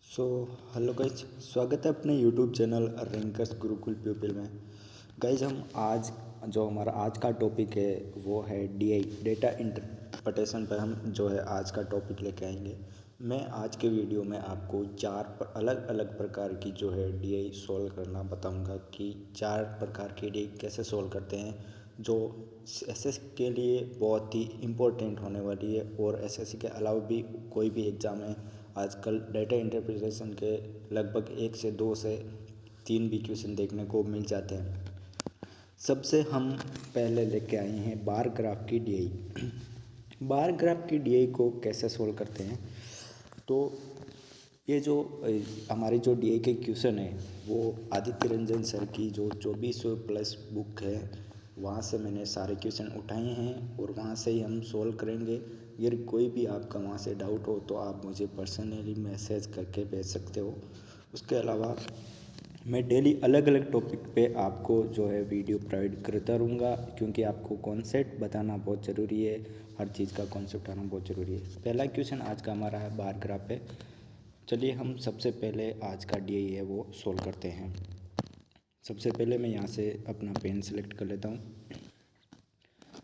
So hello guys, स्वागत है अपने यूट्यूब चैनल रैंकर्स गुरुकुल प्यूपिल में। गाइज हम आज जो हमारा आज का टॉपिक है वो है डीआई डेटा इंटरप्रिटेशन पर हम जो है आज का टॉपिक लेके आएंगे। मैं आज के वीडियो में आपको अलग अलग प्रकार की जो है डीआई सॉल्व करना बताऊंगा कि 4 प्रकार की डीआई कैसे सॉल्व करते हैं, जो एसएस के लिए बहुत ही इम्पोर्टेंट होने वाली है। और एसएससी के अलावा भी कोई भी एग्ज़ाम है, आजकल डेटा इंटरप्रिटेशन के लगभग 1 से 2 से 3 भी क्वेश्चन देखने को मिल जाते हैं। सबसे हम पहले लेके आए हैं बार ग्राफ की डीआई। बार ग्राफ की डीआई को कैसे सोल्व करते हैं, तो ये जो हमारी जो डीआई के क्वेश्चन है वो आदित्य रंजन सर की जो 2400 प्लस बुक है वहाँ से मैंने सारे क्वेश्चन उठाए हैं और वहाँ से ही हम सोल्व करेंगे। अगर कोई भी आपका वहाँ से डाउट हो तो आप मुझे पर्सनली मैसेज करके भेज सकते हो। उसके अलावा मैं डेली अलग अलग टॉपिक पे आपको जो है वीडियो प्रोवाइड करता रहूँगा, क्योंकि आपको कॉन्सेप्ट बताना बहुत ज़रूरी है, हर चीज़ का कॉन्सेप्ट आना बहुत ज़रूरी है। पहला क्वेश्चन आज का हमारा है बार ग्राफ है। चलिए हम सबसे पहले आज का डीआई है वो सोल्व करते हैं। सबसे पहले मैं यहाँ से अपना पेन सेलेक्ट कर लेता हूँ।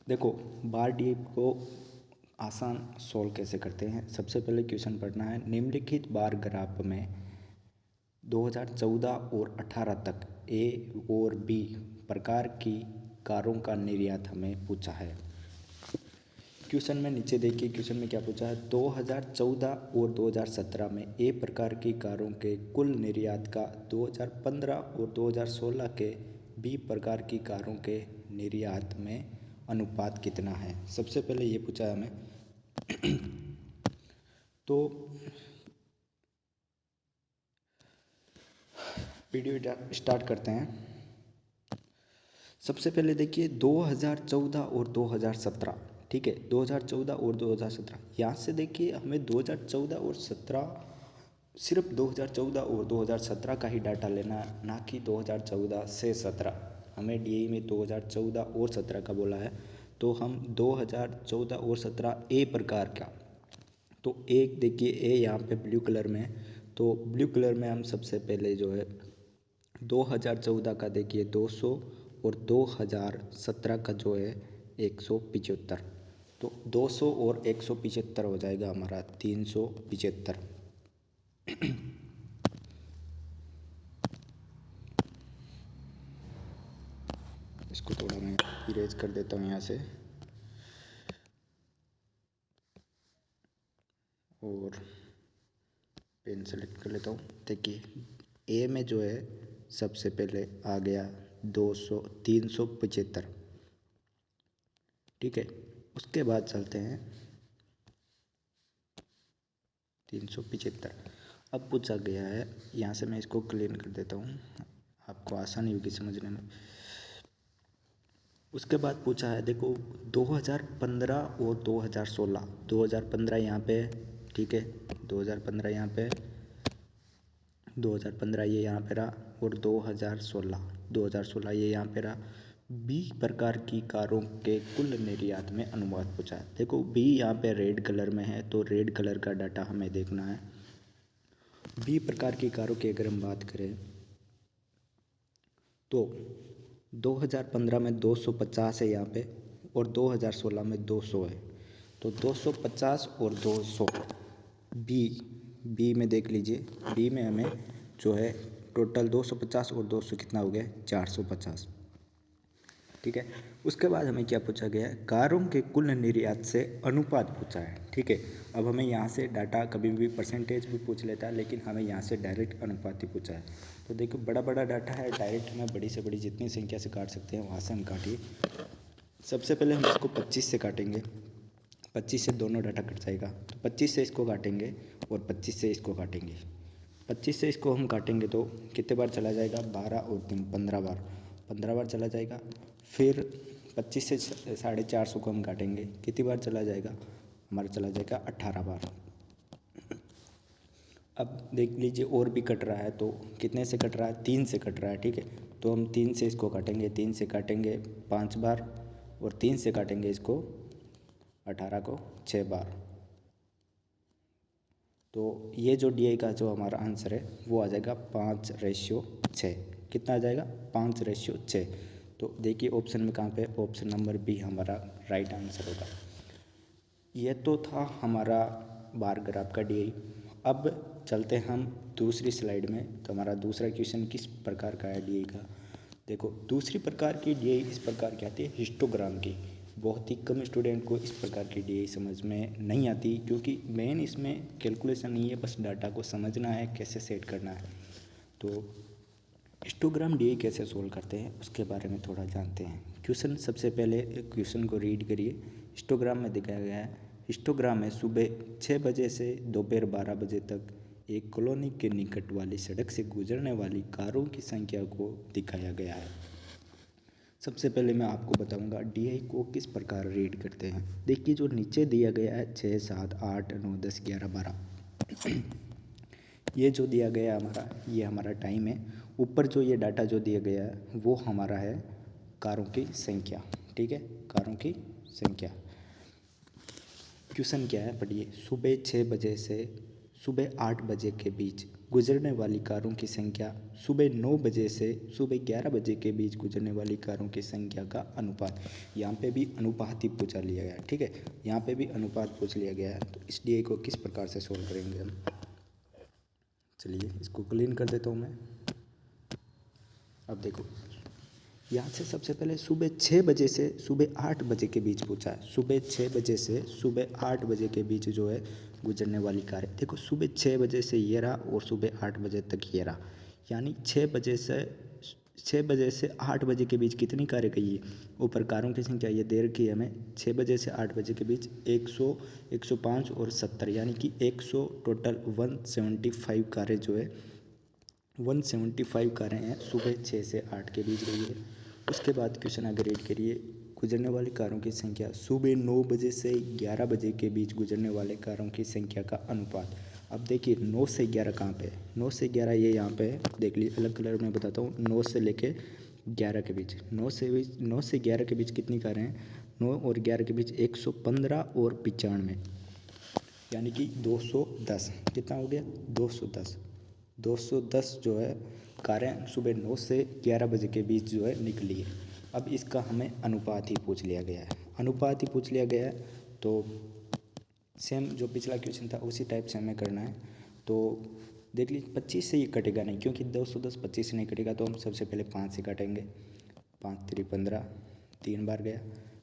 देखो बार डीआई को आसान सोल्व कैसे करते हैं। सबसे पहले क्वेश्चन पढ़ना है, निम्नलिखित बार ग्राफ में 2014 और 18 तक ए और बी प्रकार की कारों का निर्यात हमें पूछा है। क्वेश्चन में नीचे देखिए, क्वेश्चन में क्या पूछा है, 2014 और 2017 में ए प्रकार की कारों के कुल निर्यात का 2015 और 2016 के बी प्रकार की कारों के निर्यात में अनुपात कितना है। सबसे पहले ये पूछा है हमें। तो वीडियो स्टार्ट करते हैं। सबसे पहले देखिए 2014 और 2017, ठीक है, 2014 और 2017। यहाँ से देखिए हमें 2014 और 17, सिर्फ 2014 और 2017 का ही डाटा लेना, ना कि 2014 से 17। हमें डीआई में 2014 और 17 का बोला है, तो हम 2014 और 17 ए प्रकार का, तो एक देखिए ए यहाँ पे ब्लू कलर में, तो ब्लू कलर में हम सबसे पहले जो है 2014 का देखिए 200 और 2017 का जो है 175। तो 200 और 175 हो जाएगा हमारा 375। इसको थोड़ा मैं इरेज कर देता हूँ यहाँ से, और पेन सेलेक्ट कर लेता हूँ। देखिए ए में जो है सबसे पहले आ गया 200 375, ठीक है। उसके बाद चलते हैं 375। अब पूछा गया है, यहाँ से मैं इसको क्लीन कर देता हूँ, आपको आसानी होगी समझने में। उसके बाद पूछा है, देखो 2015 और 2016, 2015 यहाँ पे, ठीक है, 2015 यहाँ पे, 2015 ये यहाँ पे रहा, और 2016 ये यहाँ पे रहा। बी प्रकार की कारों के कुल निर्यात में अनुपात पूछा है। देखो बी यहाँ पे रेड कलर में है, तो रेड कलर का डाटा हमें देखना है। बी प्रकार की कारों की अगर हम बात करें तो 2015 में 250 है यहाँ पे, और 2016 में 200 है, तो 250 और 200 बी में देख लीजिए। बी में हमें जो है टोटल 250 और 200 कितना हो गया, 450, ठीक है। उसके बाद हमें क्या पूछा गया है, कारों के कुल निर्यात से अनुपात पूछा है, ठीक है। अब हमें यहाँ से डाटा कभी भी परसेंटेज भी पूछ लेता है, लेकिन हमें यहाँ से डायरेक्ट अनुपात ही पूछा है। तो देखो बड़ा बड़ा डाटा है, डायरेक्ट हमें बड़ी से बड़ी जितनी संख्या से काट सकते हैं वहाँ से हम काटिए। सबसे पहले हम इसको 25 से काटेंगे, 25 से दोनों डाटा कट जाएगा, तो 25 से इसको काटेंगे और 25 से इसको काटेंगे। 25 से इसको हम काटेंगे तो कितने बार चला जाएगा, 12 और 3 15 बार, 15 बार चला जाएगा। फिर 25 से 450 को हम काटेंगे, कितनी बार चला जाएगा, हमारा चला जाएगा 18 बार। अब देख लीजिए और भी कट रहा है, तो कितने से कट रहा है, 3 से कट रहा है, ठीक है। तो हम 3 से इसको काटेंगे, 3 से काटेंगे 5 बार, और 3 से काटेंगे इसको 18 को 6 बार। तो ये जो DI का जो हमारा आंसर है वो आ जाएगा 5:6। कितना आ जाएगा? 5:6। तो देखिए ऑप्शन में कहाँ पे, ऑप्शन नंबर बी हमारा राइट आंसर होगा। ये तो था हमारा बार ग्राफ का DI। अब चलते हैं हम दूसरी स्लाइड में। तो हमारा दूसरा क्वेश्चन किस प्रकार का है DI का? देखो दूसरी प्रकार की DI इस प्रकार की आती है हिस्टोग्राम की। बहुत ही कम स्टूडेंट को इस प्रकार की DI समझ में नहीं आती, क्योंकि मेन इसमें कैलकुलेशन नहीं है, बस डाटा को समझना है, कैसे सेट करना है। तो हिस्टोग्राम DI कैसे सोल्व करते हैं उसके बारे में थोड़ा जानते हैं। क्वेश्चन सबसे पहले क्वेश्चन को रीड करिए। हिस्टोग्राम में दिखाया गया है, हिस्टोग्राम में सुबह 6 बजे से दोपहर 12 बजे तक एक कॉलोनी के निकट वाली सड़क से गुजरने वाली कारों की संख्या को दिखाया गया है। सबसे पहले मैं आपको बताऊंगा DI को किस प्रकार रीड करते हैं। देखिए जो नीचे दिया गया है 6, 7, 8, 9, 10, 11, 12 ये जो दिया गया है हमारा, ये हमारा टाइम है। ऊपर जो ये डाटा जो दिया गया है वो हमारा है कारों की संख्या। ठीक है, कारों की संख्या। क्वेश्चन क्या है पढ़िए। सुबह 6 बजे से सुबह 8 बजे के बीच गुजरने वाली कारों की संख्या, सुबह 9 बजे से सुबह 11 बजे के बीच गुजरने वाली कारों की संख्या का अनुपात। यहाँ पे भी अनुपात ही पूछा लिया गया है। ठीक है, यहाँ पे भी अनुपात पूछ लिया गया है। तो इस DI को किस प्रकार से सोल्व करेंगे हम? चलिए इसको क्लीन कर देता हूँ मैं। अब देखो यहाँ से सबसे पहले सुबह 6 बजे से सुबह 8 बजे के बीच पूछा है। सुबह 6 बजे से सुबह 8 बजे के बीच जो है गुजरने वाली कार है। देखो सुबह 6 बजे से ये रहा और सुबह 8 बजे तक ये रहा, यानी 6 बजे से 8 बजे के बीच कितनी कारें गई है? ऊपर कारों की संख्या ये दे रखी है हमें। 6 बजे से 8 बजे के बीच 100, 105 और 70, यानी कि 100 टोटल 175 कारें जो है 175 कारें हैं सुबह 6 से 8 के बीच गई है। उसके बाद क्वेश्चन आगे रीड करिए। गुजरने वाली कारों की संख्या, सुबह 9 बजे से 11 बजे के बीच गुजरने वाले कारों की संख्या का अनुपात। अब देखिए 9 से 11 कहाँ पे है? 9 से 11 ये यहाँ पे है। देख लीजिए अलग कलर में बताता हूँ। 9 से लेके 11 के बीच, 9 से 11 के बीच कितनी कारें हैं? 9 और 11 के बीच 115 और 95, यानी कि 210। कितना हो गया? 210। 210 जो है कारें सुबह 9 से 11 बजे के बीच जो है निकली है। अब इसका हमें अनुपात ही पूछ लिया गया है। अनुपात ही पूछ लिया गया है तो सेम जो पिछला क्वेश्चन था उसी टाइप से हमें करना है। तो देख लीजिए 25 से ये कटेगा नहीं, क्योंकि 210 25 से नहीं कटेगा। तो हम सबसे पहले 5 से काटेंगे। 5 3 15, 3 बार गया,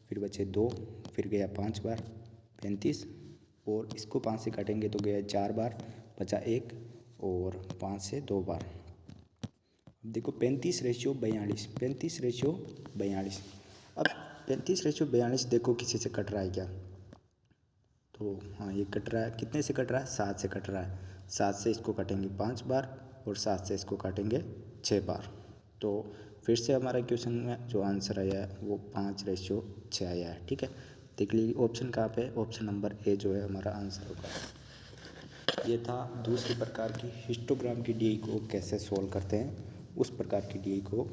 फिर बचे 2, फिर गया 5 बार 35, और इसको 5 से काटेंगे तो गया 4 बार, बचा 1, और 5 से 2 बार। अब देखो 35:42, 35:42। अब 35:42 देखो किसी से कट रहा है क्या? तो हाँ ये कट रहा है। कितने से कट रहा है? 7 से कट रहा है। 7 से इसको काटेंगे 5 बार, और 7 से इसको काटेंगे 6 बार। तो फिर से हमारा क्वेश्चन में जो आंसर आया है वो 5:6 आया है। ठीक है, देख लीजिए ऑप्शन कहाँ पे है? ऑप्शन नंबर ए जो है हमारा आंसर होगा। ये था दूसरी प्रकार की हिस्टोग्राम की DI को कैसे सोल्व करते हैं। उस प्रकार की DI को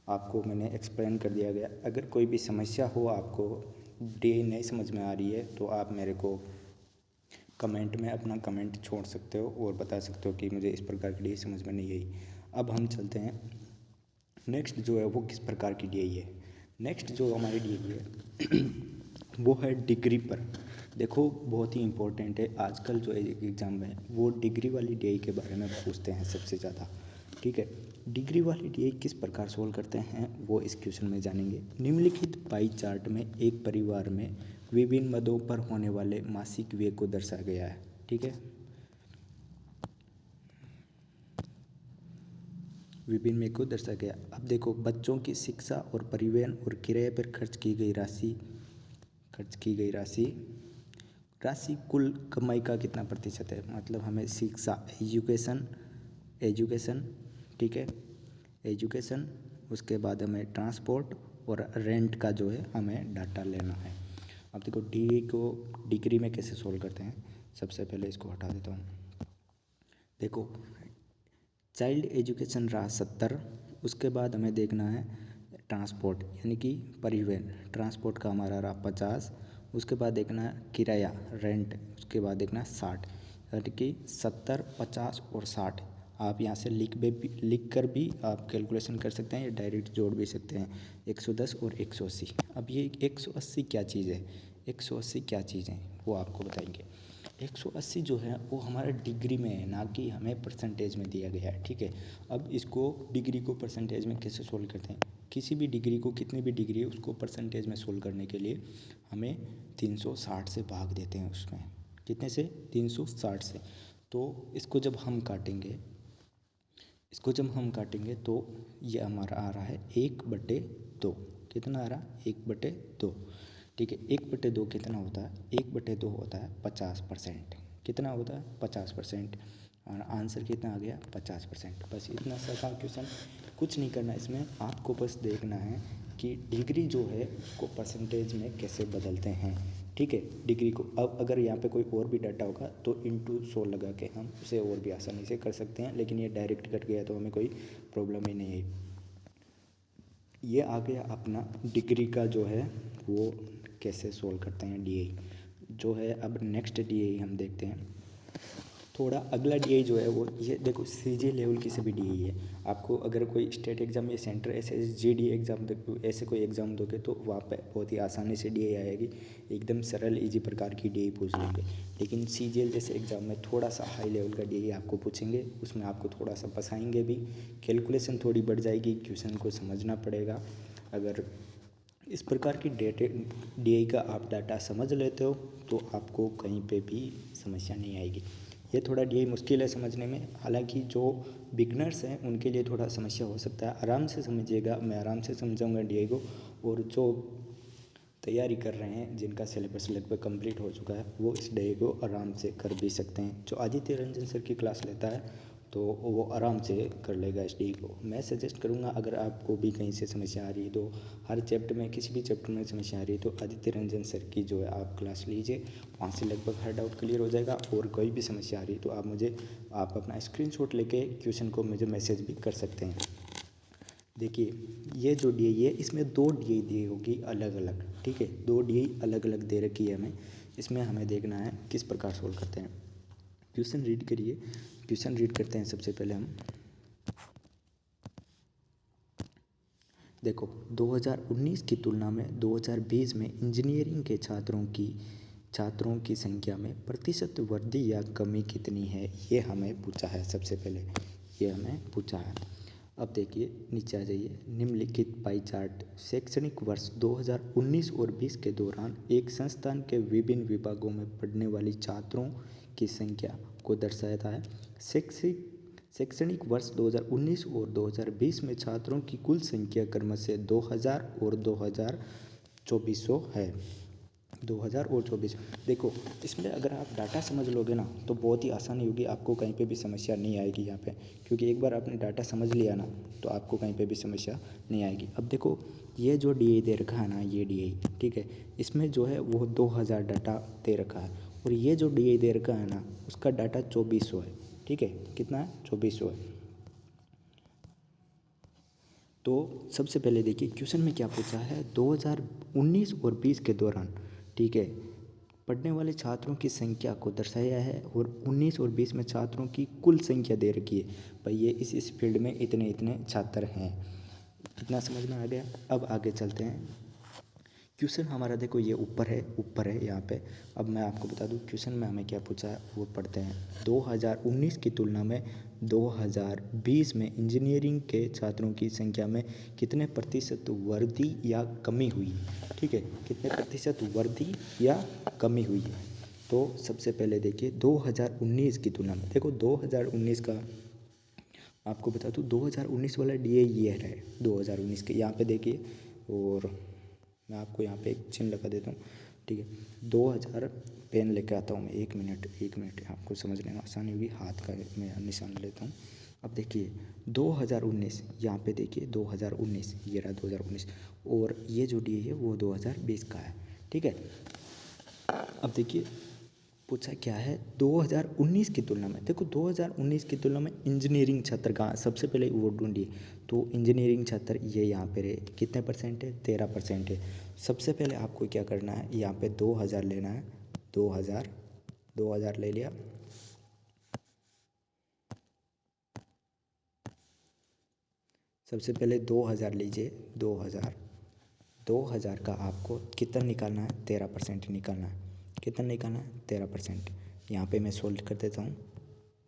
आपको मैंने एक्सप्लेन कर दिया गया। अगर कोई भी समस्या हो, आपको DI नहीं समझ में आ रही है, तो आप मेरे को कमेंट में अपना कमेंट छोड़ सकते हो और बता सकते हो कि मुझे इस प्रकार की DI समझ में नहीं आई। अब हम चलते हैं नेक्स्ट जो है वो किस प्रकार की DI है। नेक्स्ट जो हमारी DI है वो है डिग्री पर। देखो बहुत ही इम्पोर्टेंट है। आजकल जो एग्ज़ाम है वो डिग्री वाली DI के बारे में पूछते हैं सबसे ज़्यादा। ठीक है, डिग्री वाली DI किस प्रकार सोल्व करते हैं वो इस क्वेश्चन में जानेंगे। निम्नलिखित पाई चार्ट में एक परिवार में विभिन्न मदों पर होने वाले मासिक व्यय को दर्शाया गया है। ठीक है, विभिन्न व्यय को दर्शाया गया। अब देखो बच्चों की शिक्षा और परिवहन और किराए पर खर्च की गई राशि कुल कमाई का कितना प्रतिशत है? मतलब हमें शिक्षा, एजुकेशन, ठीक है, एजुकेशन, उसके बाद हमें ट्रांसपोर्ट और रेंट का जो है हमें डाटा लेना है। अब देखो DI को डिग्री में कैसे सोल्व करते हैं। सबसे पहले इसको हटा देता हूँ। देखो चाइल्ड एजुकेशन रहा 70, उसके बाद हमें देखना है ट्रांसपोर्ट यानी कि परिवहन, ट्रांसपोर्ट का हमारा रहा 50, उसके बाद देखना है किराया रेंट, उसके बाद देखना है 60। यानी कि 70, 50 और 60 आप यहाँ से लिख कर भी आप कैलकुलेशन कर सकते हैं या डायरेक्ट जोड़ भी सकते हैं। 110 और 180। अब ये 180 क्या चीज़ है, 180 क्या चीज़ है वो आपको बताएंगे। 180 जो है वो हमारा डिग्री में है, ना कि हमें परसेंटेज में दिया गया है, ठीक है। अब इसको डिग्री को परसेंटेज में कैसे सोल्व करते हैं, किसी भी डिग्री को, कितनी भी डिग्री है उसको परसेंटेज में सोल्व करने के लिए हमें 360 से भाग देते हैं उसमें। कितने से, 360 से। तो इसको जब हम काटेंगे, तो ये हमारा आ रहा है 1/2। कितना आ रहा है, 1/2, ठीक है। 1/2 कितना होता है, 1/2 होता है 50%। कितना होता है, 50%। और आंसर कितना आ गया, 50%। बस इतना सा था क्वेश्चन, कुछ नहीं करना इसमें, आपको बस देखना है कि डिग्री जो है उसको परसेंटेज में कैसे बदलते हैं, ठीक है। डिग्री को अब अगर यहाँ पे कोई और भी डाटा होगा तो इंटू 100 लगा के हम उसे और भी आसानी से कर सकते हैं, लेकिन ये डायरेक्ट कट गया तो हमें कोई प्रॉब्लम ही नहीं है। ये आ गया अपना डिग्री का जो है वो कैसे सोल्व करते हैं डीआई जो है। अब नेक्स्ट डीआई हम देखते हैं। थोड़ा अगला डीआई जो है वो ये देखो, सीजी लेवल की सभी डीआई है। आपको अगर कोई स्टेट एग्ज़ाम या सेंटर एसएसजीडी एग्ज़ाम ऐसे कोई एग्ज़ाम दोगे तो वहाँ पे बहुत ही आसानी से डीआई आएगी, एकदम सरल इजी प्रकार की डीआई पूछ लेंगे। लेकिन सीजीएल जैसे एग्ज़ाम में थोड़ा सा हाई लेवल का डीआई आपको पूछेंगे, उसमें आपको थोड़ा सा फंसाएंगे भी, कैलकुलेशन थोड़ी बढ़ जाएगी, क्वेश्चन को समझना पड़ेगा। अगर इस प्रकार की डीआई का आप डाटा समझ लेते हो तो आपको कहीं पे भी समस्या नहीं आएगी। ये थोड़ा डीआई मुश्किल है समझने में, हालांकि जो बिगनर्स हैं उनके लिए थोड़ा समस्या हो सकता है। आराम से समझिएगा, मैं आराम से समझाऊंगा डीआई को, और जो तैयारी कर रहे हैं, जिनका सिलेबस लगभग कंप्लीट हो चुका है, वो इस डीआई को आराम से कर भी सकते हैं। जो आदित्य रंजन सर की क्लास लेता है तो वो आराम से कर लेगा इस डीआई को। मैं सजेस्ट करूँगा अगर आपको भी कहीं से समस्या आ रही है तो हर चैप्टर में, किसी भी चैप्टर में समस्या आ रही है तो आदित्य रंजन सर की जो है आप क्लास लीजिए, वहाँ से लगभग हर डाउट क्लियर हो जाएगा। और कोई भी समस्या आ रही है तो आप अपना स्क्रीनशॉट लेके क्वेश्चन को मुझे मैसेज भी कर सकते हैं। देखिए ये जो डीआई है इसमें 2 डीआई दी होगी अलग अलग, ठीक है। 2 डीआई अलग अलग दे रखी है हमें, इसमें हमें देखना है किस प्रकार सोल्व करते हैं। क्वेश्चन रीड करिए, क्वेश्चन रीड करते हैं सबसे पहले हम। देखो 2019 की तुलना में 2020 में इंजीनियरिंग के छात्रों की संख्या में प्रतिशत वृद्धि या कमी कितनी है, ये हमें पूछा है। सबसे पहले ये हमें पूछा है। अब देखिए नीचे आ जाइए, निम्नलिखित पाई चार्ट शैक्षणिक वर्ष 2019 और 20 के दौरान एक संस्थान के विभिन्न विभागों में पढ़ने वाली छात्रों की संख्या को दर्शाता है। शैक्षणिक वर्ष 2019 और 2020 में छात्रों की कुल संख्या क्रमशः 2000 और 2400 है। 2000 और 2400। देखो इसमें अगर आप डाटा समझ लोगे ना तो बहुत ही आसानी होगी, आपको कहीं पे भी समस्या नहीं आएगी यहाँ पे, क्योंकि एक बार आपने डाटा समझ लिया ना तो आपको कहीं पे भी समस्या नहीं आएगी। अब देखो ये जो डीआई दे रखा है ना, ये डीआई, ठीक है, इसमें जो है वो 2000 डाटा दे रखा है, और ये जो डीआई दे रखा है ना उसका डाटा 2400 है, ठीक है। कितना है, 2400 है। तो सबसे पहले देखिए क्वेश्चन में क्या पूछा है, 2019 और 20 के दौरान, ठीक है, पढ़ने वाले छात्रों की संख्या को दर्शाया है, और 19 और 20 में छात्रों की कुल संख्या दे रखी है। भाई ये इस फील्ड में इतने इतने छात्र हैं। इतना समझ में आ गया। अब आगे चलते हैं। क्वेश्चन हमारा देखो ये ऊपर है यहाँ पे। अब मैं आपको बता दूँ क्वेश्चन में हमें क्या पूछा है वो पढ़ते हैं। 2019 की तुलना में 2020 में इंजीनियरिंग के छात्रों की संख्या में कितने प्रतिशत वृद्धि या कमी हुई, ठीक है, कितने प्रतिशत वृद्धि या कमी हुई है। तो सबसे पहले देखिए 2019 की तुलना में, देखो 2019 का आपको बता दूँ 2019 वाला डीआई ये है 2019 के, यहाँ पे देखिए, और मैं आपको यहाँ पे एक चिन्ह लगा देता हूँ, ठीक है। 2000 पेन लेके आता हूँ मैं, एक मिनट आपको समझने में आसानी होगी, हाथ का मैं निशान लेता हूँ। अब देखिए 2019, यहाँ पे देखिए 2019, ये रहा 2019, और ये जो डी है वो 2020 का है, ठीक है। अब देखिए पूछा क्या है 2019 की तुलना में, देखो 2019 की तुलना में इंजीनियरिंग छात्र कहाँ, सबसे पहले वो ढूंढिए। तो इंजीनियरिंग छात्र ये यहाँ पे रहे, कितने परसेंट है, 13% है। सबसे पहले आपको क्या करना है, यहाँ पे 2000 लेना है, 2000 ले लिया, सबसे पहले 2000 लीजिए। 2000 का आपको कितना निकालना है? 13% निकालना है। कितना निकालना है? 13%। यहाँ पे मैं सोल्व कर देता हूँ।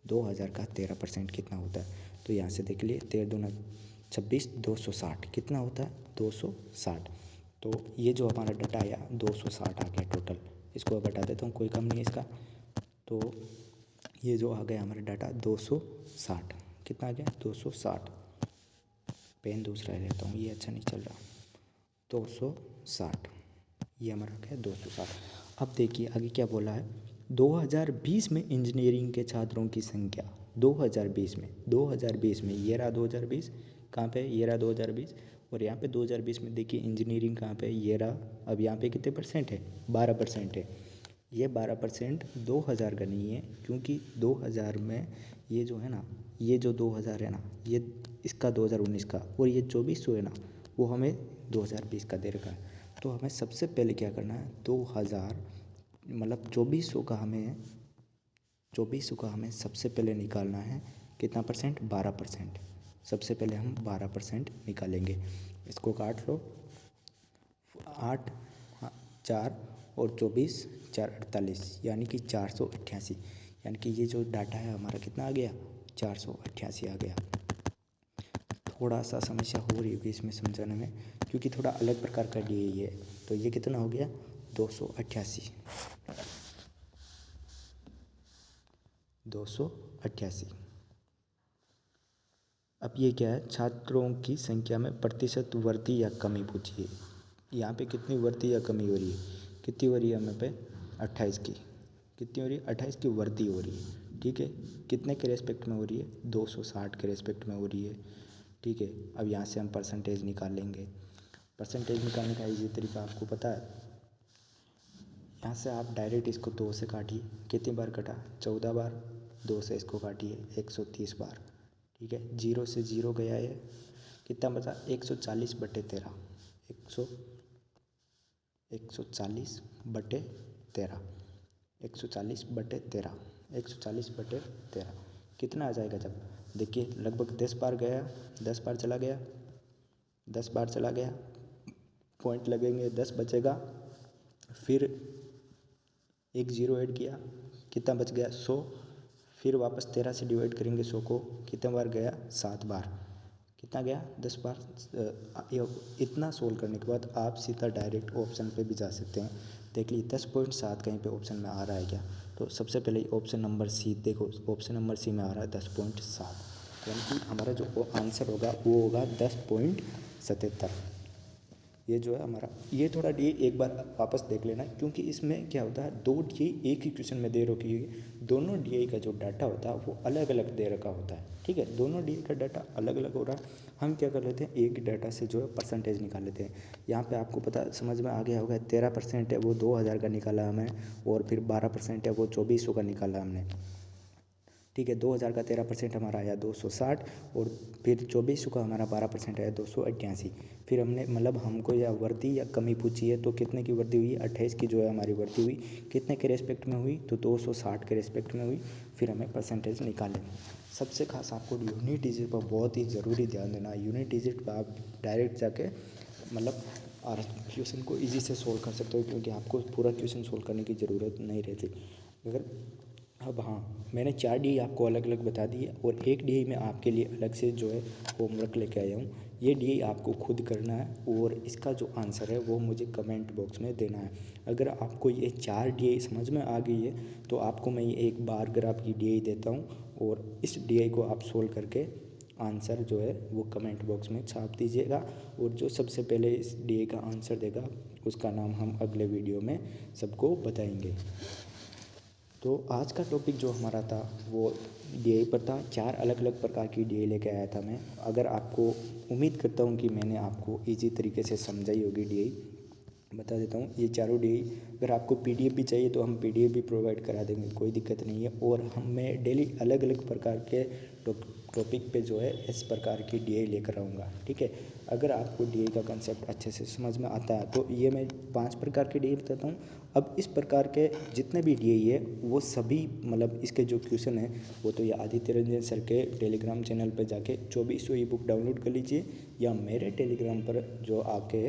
2000 का 13% कितना होता है? तो यहाँ से देख लिए, 13 दूना 26, 260 कितना होता है? 260। तो ये जो हमारा डाटा आया 260 आ गया टोटल। इसको बता देता हूँ, कोई कम नहीं है इसका। तो ये जो आ गया हमारा डाटा 260, कितना आ गया? 260। पेन दूसरा लेता हूँ, ये अच्छा नहीं चल रहा। 260, ये हमारा आ गया 260। अब देखिए आगे क्या बोला है। 2020 में इंजीनियरिंग के छात्रों की संख्या 2020 में ये रहा 2020, कहाँ पे? ये रहा 2020। और यहाँ पे 2020 में देखिए इंजीनियरिंग कहाँ पे? ये रहा। अब यहाँ पे कितने परसेंट है? 12% है। ये 12% 2000 का नहीं है, क्योंकि 2000 में ये जो है ना, ये जो 2000 है ना, ये इसका 2019 का, और ये 2400 है ना, वो हमें 2020 का दे रखा है। तो हमें सबसे पहले क्या करना है? 2000 मतलब 2400 का हमें सबसे पहले निकालना है। कितना परसेंट? 12%। सबसे पहले हम 12% निकालेंगे। इसको काट लो। 8, 4 और 24, 4 48, यानी कि 488। यानी कि ये जो डाटा है हमारा कितना आ गया? 488 आ गया। थोड़ा सा समस्या हो रही होगी इसमें समझाने में, क्योंकि थोड़ा अलग प्रकार का डी है। तो ये कितना हो गया? 288। 288। अब ये क्या है? छात्रों की संख्या में प्रतिशत वृद्धि या कमी पूछी है। यहाँ पे कितनी वृद्धि या कमी हो रही है? कितनी हो रही है हमें पे? 28 की। कितनी हो रही है? 28 की वृद्धि हो रही है। ठीक है, कितने के रेस्पेक्ट में हो रही है? 260 के रेस्पेक्ट में हो रही है। ठीक है, अब यहाँ से हम परसेंटेज निकाल लेंगे। परसेंटेज निकालने का इजी तरीका आपको पता है। यहाँ से आप डायरेक्ट इसको 2 से काटिए। कितनी बार कटा? 14 बार। 2 से इसको काटिए 130 बार। ठीक है, 0 से 0 गया है, कितना बचा? 140/13। 140/13। 140/13। 140/13 कितना आ जाएगा? जब देखिए लगभग 10 बार गया, 10 बार चला गया, 10 बार चला गया, पॉइंट लगेंगे, 10 बचेगा। फिर एक जीरो ऐड किया, कितना बच गया? 100। फिर वापस 13 से डिवाइड करेंगे 100 को, कितने बार गया? 7 बार। कितना गया? 10 बार। इतना सोल्व करने के बाद आप सीधा डायरेक्ट ऑप्शन पे भी जा सकते हैं। देख लीजिए 10.7 कहीं पे ऑप्शन में आ रहा है क्या? तो सबसे पहले ऑप्शन नंबर सी देखो, ऑप्शन नंबर सी में आ रहा है 10.7, यानी कि हमारा जो आंसर होगा वो होगा 10.77। ये जो है हमारा, ये थोड़ा डी एक बार वापस देख लेना, क्योंकि इसमें क्या होता है, दो डी एक ही क्वेश्चन में दे रखी है। दोनों डी का जो डाटा होता है वो अलग अलग दे रखा होता है। ठीक है, दोनों डी का डाटा अलग अलग हो रहा है। हम क्या कर लेते हैं, एक डाटा से जो है परसेंटेज निकाल लेते हैं। यहाँ पे आपको पता समझ में आ गया होगा, 13% है वो 2000 का निकाला हमें, और फिर 12% है वो 2400 का निकाला हमने। ठीक है, 2000 का 13% हमारा आया 260, और फिर 2400 का हमारा 12% आया 288। फिर हमने मतलब हमको या वृद्धि या कमी पूछी है, तो कितने की वृद्धि हुई? 28 की जो है हमारी वृद्धि हुई। कितने के रेस्पेक्ट में हुई? तो 260 के रेस्पेक्ट में हुई। फिर हमें परसेंटेज निकालें। सबसे खास आपको यूनिट डिजिट पर बहुत ही ज़रूरी ध्यान देना है। यूनिट डिजिट पर आप डायरेक्ट जाके मतलब और क्वेश्चन को इजी से सोल्व कर सकते हो, क्योंकि आपको पूरा क्वेश्चन सोल्व करने की ज़रूरत नहीं रहती। अगर अब हाँ, मैंने 4 डी आपको अलग अलग बता दी है, और एक डी मैं आपके लिए अलग से जो है होमवर्क लेके आया हूँ। ये डी आपको खुद करना है, और इसका जो आंसर है वो मुझे कमेंट बॉक्स में देना है। अगर आपको ये 4 डी समझ में आ गई है, तो आपको मैं ये एक बार ग्राफ की डी देता हूँ, और इस डी को आप सोल्व करके आंसर जो है वो कमेंट बॉक्स में छाप दीजिएगा। और जो सबसे पहले इस डी का आंसर देगा उसका नाम हम अगले वीडियो में सबको बताएंगे। तो आज का टॉपिक जो हमारा था वो डीआई पर था। 4 अलग अलग प्रकार की डीआई लेके आया था मैं। अगर आपको, उम्मीद करता हूँ कि मैंने आपको इजी तरीके से समझाई होगी डीआई। बता देता हूँ। ये चारों डी अगर आपको पीडीएफ भी चाहिए तो हम पीडीएफ भी प्रोवाइड करा देंगे, कोई दिक्कत नहीं है। और मैं डेली अलग अलग प्रकार के टॉपिक पे जो है इस प्रकार की डीआई लेकर आऊँगा, ठीक है। अगर आपको डीआई का कंसेप्ट अच्छे से समझ में आता है तो ये मैं 5 प्रकार के डीआई बताता हूँ। अब इस प्रकार के जितने भी डीआई है वो सभी मतलब इसके जो क्वेश्चन है वो तो ये आदित्य रंजन सर के टेलीग्राम चैनल पर जाके 2400 ई बुक डाउनलोड कर लीजिए, या मेरे टेलीग्राम पर जो आके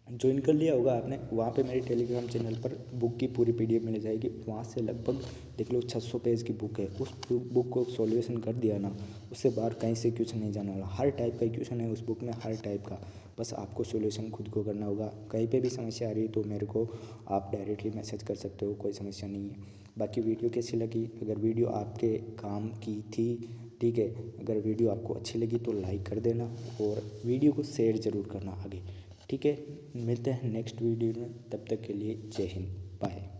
ज्वाइन कर लिया होगा आपने, वहाँ पे मेरे टेलीग्राम चैनल पर बुक की पूरी पीडीएफ मिल जाएगी। वहाँ से लगभग देख लो 600 पेज की बुक है, उस बुक को सॉल्यूशन कर दिया ना, उससे बाहर कहीं से क्वेश्चन नहीं जाने वाला। हर टाइप का क्वेश्चन है उस बुक में, हर टाइप का, बस आपको सॉल्यूशन खुद को करना होगा। कहीं पे भी समस्या आ रही है तो मेरे को आप डायरेक्टली मैसेज कर सकते हो, कोई समस्या नहीं है। बाकी वीडियो कैसी लगी, अगर वीडियो आपके काम की थी, ठीक है, अगर वीडियो आपको अच्छी लगी तो लाइक कर देना और वीडियो को शेयर ज़रूर करना आगे, ठीक है। मिलते हैं नेक्स्ट वीडियो में, तब तक के लिए जय हिंद, बाय।